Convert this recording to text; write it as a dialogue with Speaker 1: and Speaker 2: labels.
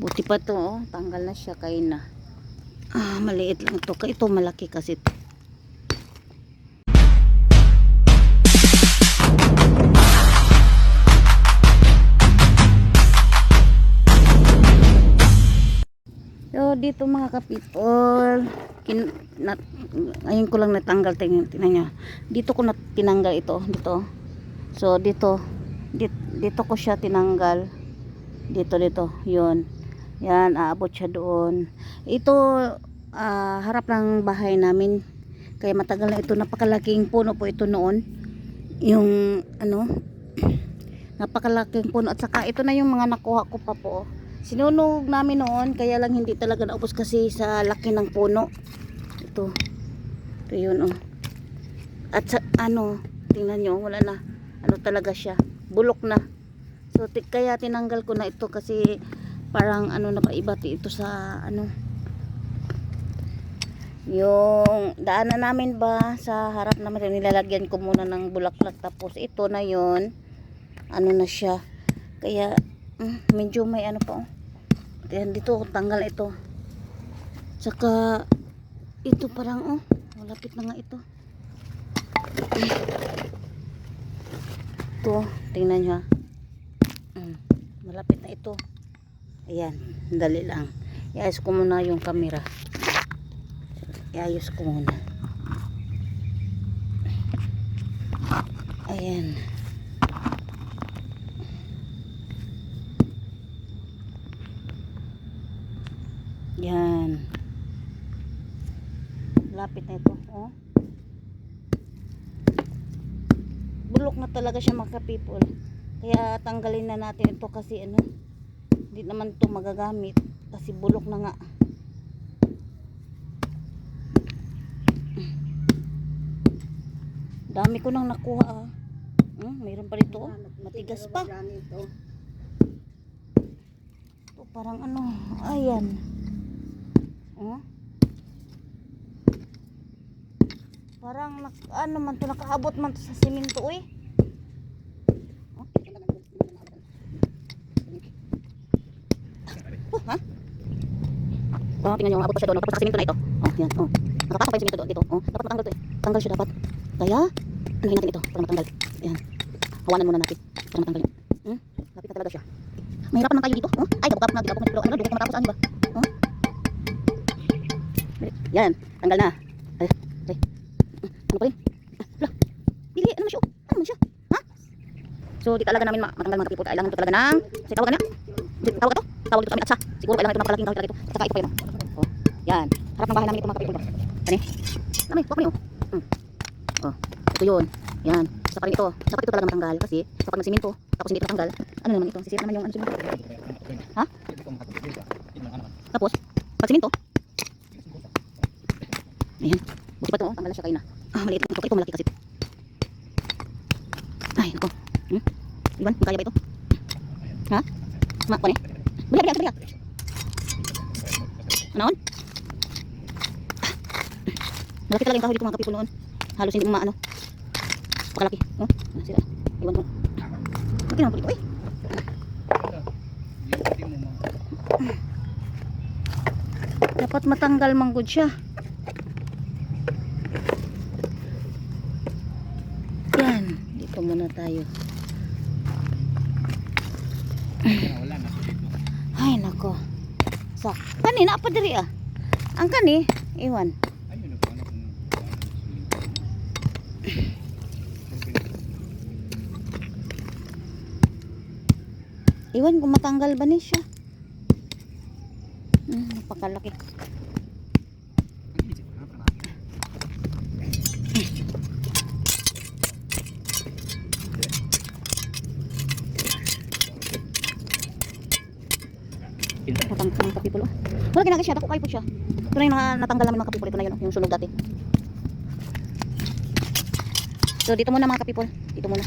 Speaker 1: Buti pa to, oh. Tanggal na siya, kain na. Maliit lang to. Ito malaki kasi. So, dito mga kapitol, ngayon ko lang natanggal, tingnan nyo. Dito ko na tinanggal ito, dito. So, dito ko siya tinanggal. Dito, yun. Yan, aabot siya doon. Ito, harap ng bahay namin. Kaya matagal na ito, napakalaking puno po ito noon. Yung, napakalaking puno. At saka, ito na yung mga nakuha ko pa po. Sinunog namin noon, kaya lang hindi talaga naubos kasi sa laki ng puno. Ito yun, oh. At sa, tingnan nyo, wala na. Talaga siya, bulok na. So, kaya tinanggal ko na ito kasi parang na pa iba ito sa yung daanan namin ba sa harap namin, nilalagyan ko muna ng bulaklak, tapos ito na yun, na siya. Kaya, medyo may pa, oh. Ayan, dito tanggal ito. Tsaka ito parang malapit na nga ito. Ito, tingnan nyo. Malapit na ito. Ayan, dali lang. Iayos ko muna yung camera. Iayos ko muna. Ayan. Yan. Lapit na ito, oh. Bulok na talaga siya mga people. Kaya tanggalin na natin ito kasi hindi naman ito magagamit kasi bulok na nga. Dami ko nang nakuha, mayroon pa rito, matigas pa. Ito parang ayan. Parang man to, nakaabot man to sa simento, ha? Tingnan nyo, abot pa siya doon, tapos sa simento na ito. Yan, nakapasok pa yung simento doon, dito. Dapat matanggal to, tanggal siya dapat. Kaya, anuhin natin ito para matanggal. Yan, hawanan muna natin para matanggal. Lapit na talaga siya. Mahirapan man tayo dito, ay, gabok na, pero doon ko matapos, ba? Yan, tanggal na. Ay. Ano pa rin? Dili, ano siya? Ano siya? Ha? So, di talaga namin matanggal mga kapipot. Kailangan ito talaga ng, kasi tawag na. Tawag ito? Tawag dito kami atsa. Siguro kailangan ito napakalaking tawag ito. At saka ito pa yun. Yan. Harap ng bahay namin ito mga kapipot. Ano? Dami, huwag mo yun. Ito yun. Yan. Isa pa rin ito. Dapat ito talaga matanggal kasi kapag nagsiminto, tapos hindi ito matanggal, ano naman ito? Sisira naman yung siminto. Ha? Tapos, pag siminto, ayan. Buti pa ito, tanggal na siya, kain na. Maliit lang ito malaki kasi. Ay, nako. Iwan, makaya ba ito? Ha? Kuha ni? Baliya. Anaon? Malaki talaga yung kahoy dito mga kapipul noon. Halos hindi maano. Pakalaki. Sira. Iwan mo. Laki naman po dito, dapat matanggal manggod siya. Yan, dito muna tayo. Ay nako. Sa kani na pa diri ang kani iwan. Iwan kung matanggal ba ni siya. Napakalaki. Natanggal ng kapipul. Wala ginagawa siya, dako kayo po siya. Ito na yung natanggal namin mga kapipul. Ito na yun, yung sunog dati. So dito muna mga kapipul. Dito muna.